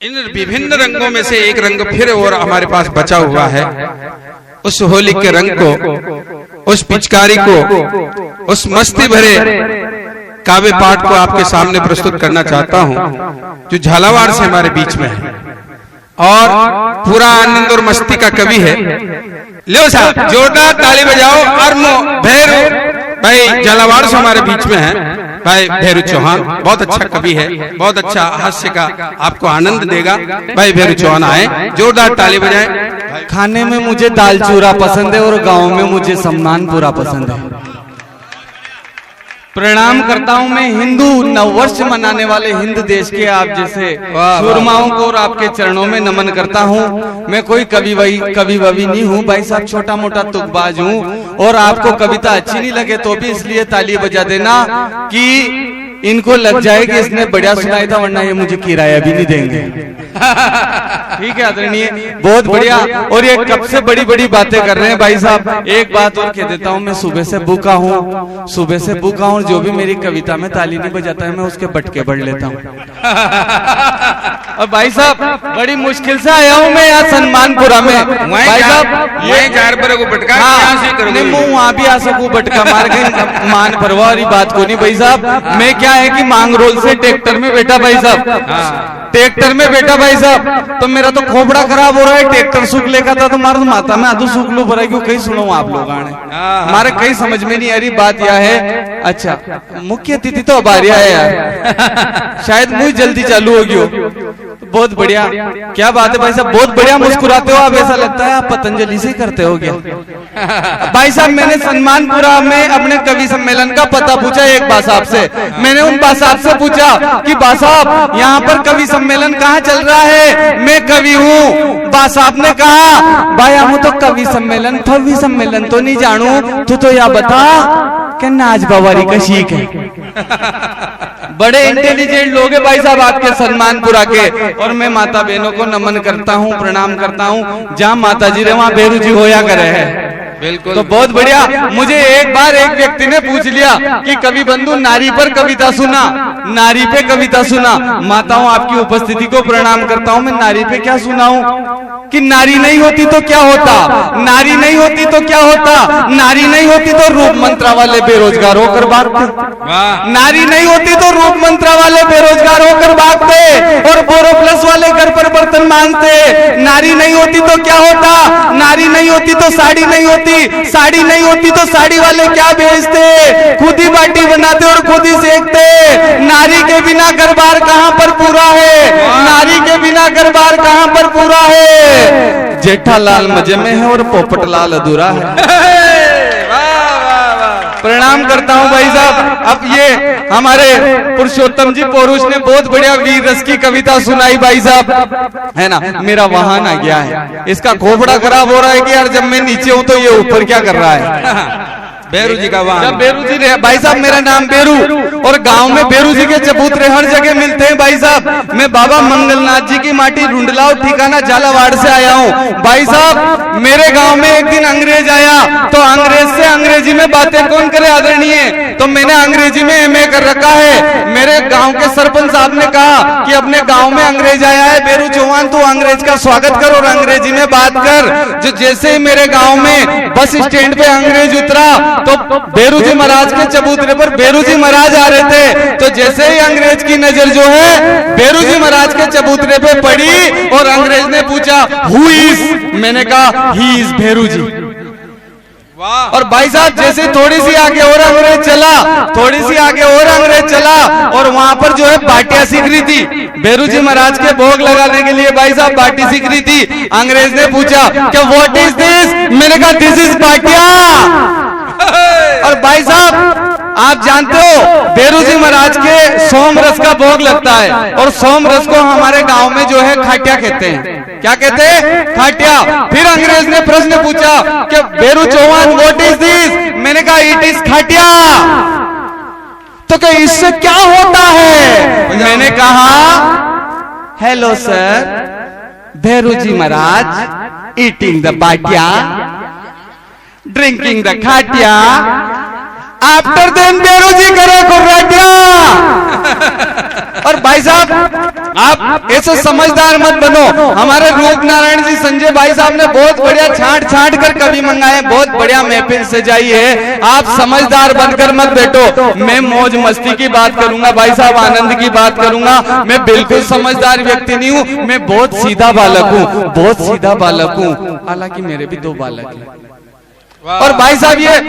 इन विभिन्न रंगों में से एक रंग फिर और हमारे पास बचा हुआ है। उस होली के रंग को, उस पिचकारी को, उस मस्ती भरे काव्य पाठ को आपके सामने प्रस्तुत करना चाहता हूं, जो झालावाड़ से हमारे बीच में है और पूरा आनंद और मस्ती का कवि है। लो साहब जोरदार ताली बजाओ। अर्मो भैरू भाई झालावाड़ से हमारे बीच में है भाई भैरू चौहान, बहुत अच्छा कवि है, बहुत अच्छा हास्य का आपको आनंद देगा। भाई भैरू चौहान आए, जोरदार ताली बजाएं। खाने में मुझे दाल चूरा पसंद है और गांव में मुझे सम्मानपुरा पसंद है। प्रणाम करता हूं मैं हिंदू नववर्ष मनाने वाले हिंद देश के आप जैसे शूरमाओं को और आपके चरणों में नमन करता हूं। मैं कोई कवि ववि नहीं हूं भाई साहब, छोटा मोटा तुकबाज हूं। और आपको कविता अच्छी नहीं लगे तो भी इसलिए ताली बजा देना कि इनको लग जाए कि इसने बढ़िया सुनाया था, वरना ये मुझे किराया भी नहीं देंगे। ठीक है आदरणीय, बहुत बढ़िया। और ये कब से बड़ी बड़ी बातें कर रहे हैं भाई साहब। एक बात और कह देता हूँ, मैं सुबह से भूखा हूँ, सुबह से भूखा हूँ। जो भी मेरी कविता में ताली नहीं बजाता है मैं उसके बटके बढ़ लेता हूँ। और भाई साहब बड़ी मुश्किल से आया हूँ मैं यहाँ सम्मानपुरा में। भाई साहब ये बटका वहाँ भी आ सकूँ बटका मार के, मान परवाह वाली बात को नहीं भाई साहब। मैं क्या है कि मांगरोल से ट्रैक्टर में बैठा भाई साहब, ट्रैक्टर में बैठा भाई साहब, तो मेरा तो खोपड़ा खराब हो रहा है। ट्रैक्टर सूख लेगा था तो मारा माता में आधु सूख लो भरा क्यों, कहीं सुनो आप लोग आने हमारे कहीं समझ में नहीं आ रही बात यह है। अच्छा मुख्य अतिथि तो अबारिया है यार, शायद मुझे जल्दी चालू होगी हो। बहुत बढ़िया, क्या बात है भाई साहब, बहुत बढ़िया मुस्कुराते हो आप, ऐसा लगता है आप पतंजलि से करते हो क्या। भाई साहब मैंने सम्मानपुरा में अपने कवि सम्मेलन का पता पूछा एक बा साहब से। मैंने उन बा साहब से पूछा कि बा साहब यहाँ पर कवि सम्मेलन कहाँ चल रहा है, मैं कवि हूँ। बा साहब ने कहा भाई हम तो कवि सम्मेलन फवि सम्मेलन तो नहीं जानू, तू तो या बता कि नाच बवारी का शीख है। बड़े इंटेलिजेंट लोग हैं भाई साहब आपके सम्मानपुरा के। और मैं माता बहनों को नमन करता हूँ, प्रणाम करता हूँ। जहाँ माता जी रहे वहाँ बेरू जी होया करे है। बिल्कुल तो बहुत बढ़िया। मुझे एक बार एक व्यक्ति ने पूछ लिया कि कवि बंधु नारी पर कविता सुना, नारी पे कविता सुना। माताओं आपकी उपस्थिति को प्रणाम करता हूँ। मैं नारी पे क्या सुनाऊं कि नारी नहीं होती तो क्या होता, नारी नहीं होती तो क्या होता, नारी नहीं होती तो रूप मंत्रा वाले बेरोजगार होकर भागते, नारी नहीं होती तो रूप मंत्रा वाले बेरोजगार होकर भागते और बोरोप्लस वाले घर पर बर्तन मांगते। नारी नहीं होती तो क्या होता, नारी नहीं होती तो साड़ी नहीं होती, साड़ी नहीं होती तो साड़ी वाले क्या बेचते, खुद ही बाटी बनाते और खुद ही सेकते। नारी के बिना घर बार कहां पर पूरा है, नारी के बिना घर बार कहां पर पूरा है। जेठालाल मजे में है और पोपटलाल अधूरा है। प्रणाम करता हूं भाई साहब। अब ये हमारे पुरुषोत्तम जी पौरुष ने बहुत बढ़िया वीर रस की कविता सुनाई भाई साहब, है ना। मेरा वाहन आ गया है, इसका खोपड़ा खराब हो रहा है कि यार जब मैं नीचे हूं तो ये ऊपर क्या कर रहा है। बेरू जी का वाहन, बेरू जी ने भाई साहब मेरा नाम बेरू और गांव में बेरू जी के चबूतरे हर जगह मिलते हैं भाई साहब। मैं बाबा मंगलनाथ जी की माटी ढूंढलाओ ठिकाना झालावाड़ से आया हूँ भाई साहब। मेरे गांव में एक दिन अंग्रेज आया तो अंग्रेज से अंग्रेजी में बातें कौन करे आदरणीय, तो मैंने अंग्रेजी में एमए कर रखा है। मेरे गांव के सरपंच साहब ने कहा कि अपने गांव में अंग्रेज आया है बेरू चौहान, तू अंग्रेज का स्वागत कर और अंग्रेजी में बात कर। जो जैसे ही मेरे गांव में बस स्टैंड पे अंग्रेज उतरा तो बेरू जी महाराज के चबूतरे पर बेरू जी महाराज आ रहे थे। तो जैसे ही अंग्रेज की नजर जो है बेरू जी महाराज के चबूतरे पे पड़ी और अंग्रेज ने पूछा हु इज, मैंने कहा ही इज बेरू जी। और भाई साहब जैसे थोड़ी सी आगे और अंग्रेज चला, थोड़ी सी आगे और अंग्रेज चला और वहां पर जो है बाटियां सीख रही थी बेरू जी महाराज के भोग लगाने के लिए। भाई साहब बाटी सीख रही थी। अंग्रेज ने पूछा कि व्हाट इज दिस, मैंने कहा दिस इज बाटिया। और भाई साहब आप जानते हो बेरू जी महाराज के सोम रस का भोग लगता है और सोम रस को हमारे गांव में जो है खाटिया कहते हैं। क्या कहते हैं, खाटिया। फिर अंग्रेज ने प्रश्न पूछा कि बेरू चौहान व्हाट इज दिस, मैंने कहा इट इज खाटिया। तो क्या इससे क्या होता है, मैंने कहा hello sir, Beru ji Maharaj eating the बाटिया, ड्रिंकिंग द खाटिया, आफ्टर देन बेरू जी करे कुर्राटिया। और भाई साहब आप ऐसे समझदार मत बनो। हमारे रूप नारायण जी संजय भाई साहब ने बहुत बढ़िया छांट छांट कर कवि मंगाए, बहुत बढ़िया महफिल सजाई है। आप समझदार बनकर मत बैठो। मैं मौज मस्ती की बात करूंगा भाई साहब, आनंद की बात करूंगा। मैं बिल्कुल समझदार व्यक्ति नहीं हूँ, मैं बहुत सीधा बालक हूँ, बहुत सीधा बालक हूँ। हालांकि मेरे भी 2 बालक हैं। और भाई साहब ये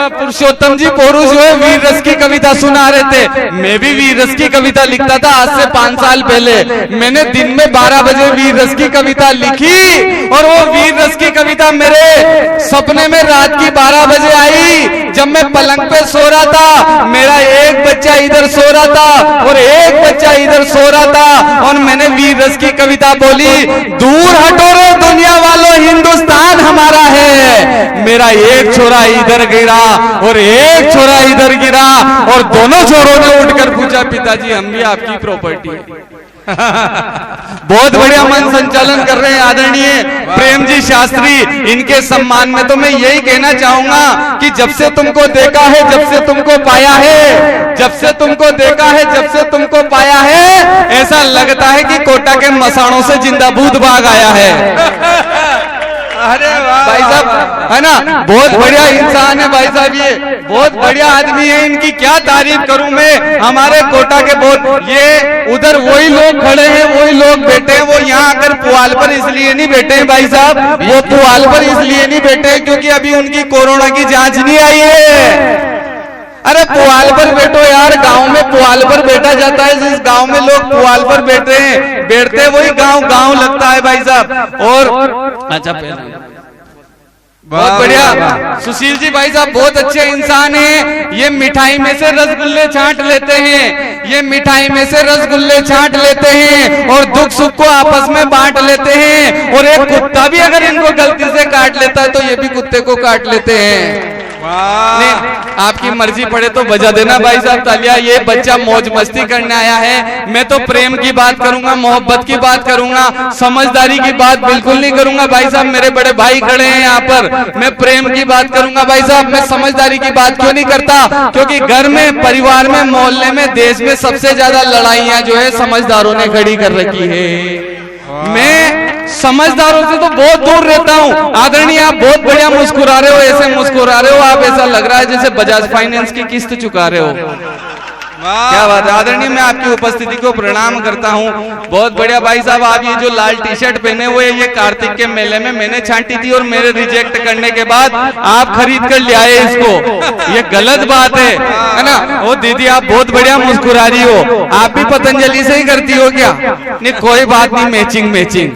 पुरुषोत्तम जी पोरू जो है वीर रस की कविता सुना रहे थे। मैं भी वीर रस की कविता लिखता था आज से 5 साल पहले। मैंने दिन में 12 बजे वीर रस की कविता लिखी और वो वीर रस की कविता मेरे सपने में रात की 12 बजे आई। जब मैं पलंग पे सो रहा था, मेरा एक बच्चा इधर सो रहा था और एक बच्चा इधर सो रहा था, और मैंने वीर रस की कविता बोली, दूर हटो रे दुनिया वालों, हिंदुस्तान हमारा है। मेरा एक छोरा इधर गिरा और एक छोरा इधर गिरा और दोनों छोरों ने उठकर पूछा, पिताजी हम भी आपकी प्रॉपर्टी है। बहुत बढ़िया मन संचालन कर रहे हैं आदरणीय प्रेम जी शास्त्री। इनके सम्मान में तो मैं यही कहना चाहूंगा कि जब से तुमको देखा है, जब से तुमको पाया है, जब से तुमको देखा है, जब से तुमको पाया है, ऐसा लगता है कि कोटा के मसाणों से जिंदा भूत भाग आया है। अरे वाह भाई साहब है ना, बहुत बढ़िया इंसान है भाई साहब, ये बहुत बढ़िया आदमी है। इनकी क्या तारीफ करूं मैं। हमारे कोटा के बहुत, ये उधर वही लोग खड़े हैं, वही लोग बैठे हैं। वो यहाँ आकर पुआल पर इसलिए नहीं बैठे हैं भाई साहब, वो पुआल पर इसलिए नहीं बैठे हैं क्योंकि अभी उनकी कोरोना की जांच नहीं आई है। अरे पुआल पर बैठो यार, गांव में पुआल पर बैठा जाता है। जिस गांव में लोग पुआल पर बैठते हैं वही गांव लगता है भाई साहब। और अच्छा बहुत बढ़िया सुशील जी भाई साहब बहुत अच्छे इंसान हैं। ये मिठाई में से रसगुल्ले छांट लेते हैं, ये मिठाई में से रसगुल्ले छांट लेते हैं और दुख सुख को आपस में बांट लेते हैं। और एक कुत्ता भी अगर इनको गलती से काट लेता है तो ये भी कुत्ते को काट लेते हैं। नहीं, आपकी मर्जी पड़े तो बजा देना भाई साहब तालिया। ये बच्चा मौज मस्ती करने आया है। मैं तो प्रेम की बात करूंगा, मोहब्बत की बात करूंगा, समझदारी की बात बिल्कुल नहीं करूंगा भाई साहब। मेरे बड़े भाई खड़े हैं यहाँ पर, मैं प्रेम की बात करूंगा भाई साहब। मैं समझदारी की बात क्यों नहीं करता? क्योंकि घर में, परिवार में, मोहल्ले में, देश में सबसे ज्यादा लड़ाइयां जो है समझदारों ने खड़ी कर रखी है। मैं समझदारों से तो बहुत दूर रहता हूँ। आदरणीय आप बहुत बढ़िया मुस्कुरा रहे हो, ऐसे मुस्कुरा रहे हो आप, ऐसा लग रहा है जैसे बजाज फाइनेंस की किस्त चुका रहे हो। क्या बात है आदरणीय, मैं आपकी उपस्थिति को प्रणाम करता हूँ। बहुत बढ़िया भाई साहब, आप ये जो लाल टी शर्ट पहने हुए, ये कार्तिक के मेले में मैंने छांटी थी और मेरे रिजेक्ट करने के बाद आप खरीद कर ले आए इसको। ये गलत बात है ना। वो दीदी आप बहुत बढ़िया मुस्कुरा रही हो, आप भी पतंजलि से ही करती हो क्या? नहीं कोई बात नहीं, मैचिंग।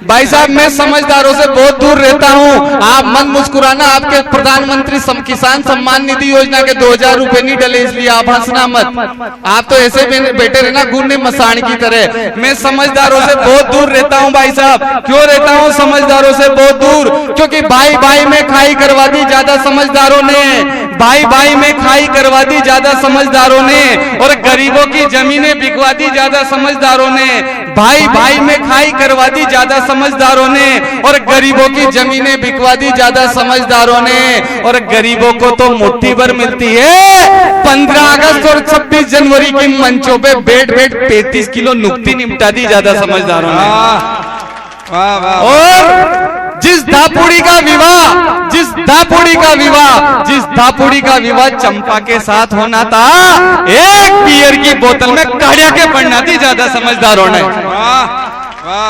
भाई साहब मैं समझदारों से बहुत दूर रहता हूँ। आप मत मुस्कुराना, आपके प्रधानमंत्री किसान सम्मान निधि योजना के 2000 रुपए नहीं डले, इसलिए आप हंसना मत। आप तो ऐसे बैठे रहना गुन्ने मसान की तरह। मैं समझदारों से बहुत दूर रहता हूँ भाई साहब। क्यों रहता हूँ समझदारों से बहुत दूर? क्योंकि भाई में खाई करवा दी ज्यादा समझदारों ने, भाई में खाई करवा दी ज्यादा समझदारों ने, और गरीबों की जमीनें बिकवा दी ज्यादा समझदारों ने। भाई में खाई करवा दी ज्यादा समझदारों ने, और गरीबों की जमीनें बिकवा दी ज्यादा समझदारों ने। और गरीबों को तो मुट्ठी भर मिलती है। 15 अगस्त और 26 जनवरी के मंचों पे बैठ 35 किलो नुक्ती निपटा दी ज्यादा समझदारों ने। और जिस धापुड़ी का विवाह चंपा के साथ होना था, एक बियर की बोतल में काढ़िया के पड़ना थी ज्यादा समझदारों ने।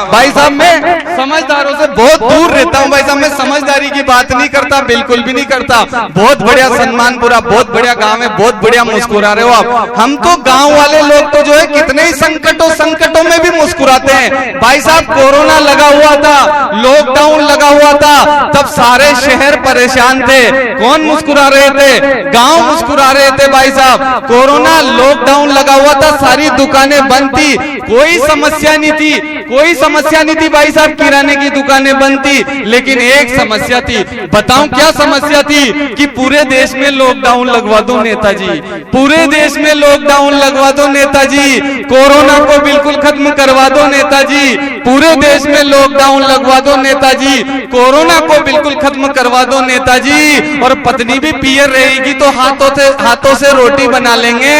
भाई साहब मैं समझदारों से बहुत दूर रहता हूँ भाई साहब। मैं समझदारी की बात नहीं करता, बिल्कुल भी नहीं करता। बहुत बढ़िया सम्मान पूरा, बहुत बढ़िया गांव है, बहुत बढ़िया मुस्कुरा रहे हो आप। हम तो गांव वाले लोग तो जो है कितने ही संकटों में भी मुस्कुराते हैं भाई साहब। कोरोना लगा हुआ था, लॉकडाउन लगा हुआ था, तब सारे शहर परेशान थे। कौन मुस्कुरा रहे थे? गांव मुस्कुरा रहे थे भाई साहब। कोरोना लॉकडाउन लगा हुआ था, सारी दुकानें बंद थी, कोई समस्या नहीं थी भाई साहब। किराने की दुकानें बंद थी, लेकिन एक समस्या थी। बताऊं क्या समस्या थी? कि पूरे देश में लॉकडाउन लगवा दो नेताजी, पूरे देश में लॉकडाउन लगवा दो नेताजी, कोरोना को बिल्कुल खत्म करवा दो नेताजी, पूरे देश में लॉकडाउन लगवा दो नेताजी, कोरोना को बिल्कुल खत्म करवा दो नेताजी। और पत्नी भी पियर रहेगी तो हाथों से रोटी बना लेंगे,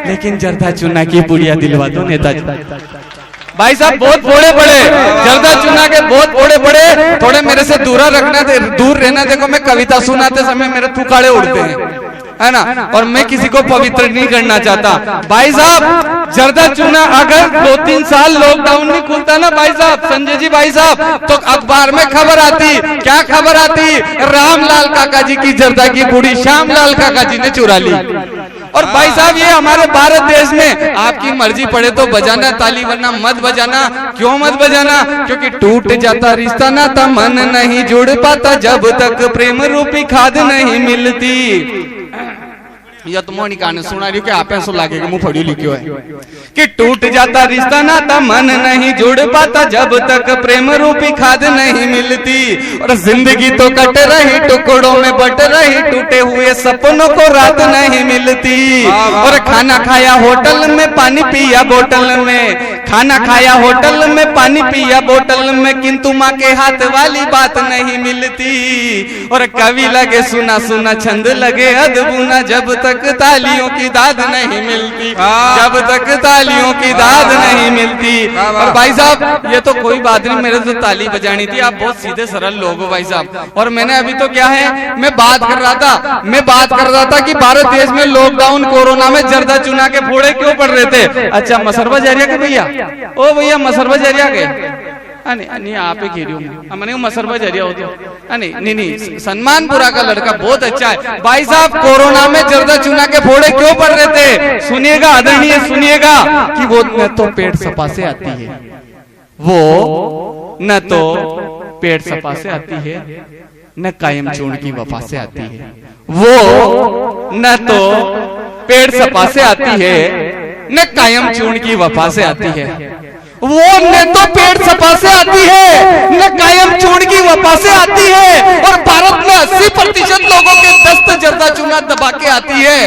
लेकिन जर्दा चूना की पुड़िया दिलवा दो नेताजी। भाई साहब बहुत बड़े बड़े जर्दा चुना के बहुत बड़े बड़े, थोड़े मेरे से दूर रहना। देखो मैं कविता सुनाते समय मेरे थुकाड़े उड़ते हैं, है ना, और मैं किसी को पवित्र नहीं करना चाहता। भाई साहब जर्दा चुना अगर 2-3 साल लॉकडाउन नहीं खुलता ना भाई साहब, संजय जी भाई साहब, तो अखबार में खबर आती, क्या खबर आती, रामलाल काका जी की जर्दा की बूढ़ी श्यामलाल काका जी ने चुरा ली। और भाई साहब ये हमारे भारत देश में आपकी मर्जी पड़े तो बजाना ताली, वरना मत बजाना। क्यों मत बजाना? क्योंकि टूट जाता रिश्ता नाता, मन नहीं जुड़ पाता जब तक प्रेम रूपी खाद नहीं मिलती। या तो मोनिका ने सुना रही कि आप ऐसा लागेगा मुंह फड़ी लिखियो है कि टूट जाता रिश्ता नाता, मन नहीं जुड़ पाता जब तक प्रेम रूपी खाद नहीं मिलती। और जिंदगी तो कट रही टुकड़ों में बट रही, टूटे हुए सपनों को रात नहीं मिलती। और खाना खाया होटल में, पानी पिया बोतल में, खाना खाया होटल में, पानी पिया बोतल में, किंतु माँ के हाथ वाली बात नहीं मिलती। और कवि लगे सुना सुना, छंद लगे अदबुना, जब तक तालियों की दाद नहीं मिलती, जब तक तालियों की दाद नहीं मिलती। और भाई साहब ये तो कोई बात नहीं, मेरे तो ताली बजानी थी, आप बहुत सीधे सरल लोग हो भाई साहब। और मैंने अभी तो क्या है, मैं बात कर रहा था कि भारत देश में लॉकडाउन कोरोना में जर्दा चुना के फोड़े क्यों पड़ रहे थे। अच्छा मसरबा जरिया के भैया, ओ भैया मसरबा जरिया के, नहीं आप ही कह रही हूँ, मैंने मसरबा जरिया हो तो नहीं, सन्मानपुरा का लड़का बहुत अच्छा है। भाई साहब कोरोना में जर्दा चुना के फोड़े क्यों पड़ रहे थे? सुनिएगा आदरणीय, सुनिएगा कि वो न तो पेट सपा से आती है, वो न तो पेट सपा से आती है, न कायम चूर्ण की वफा से आती है। वो न तो पेट सपा से आती है, न कायम चूर्ण की वफा से आती है। वो न तो पेट सपा से आती है, न कायम चूर्ण की वफा से आती है। और भारत में 80% लोगों के दस्त जर्दा चूना दबा के आती है।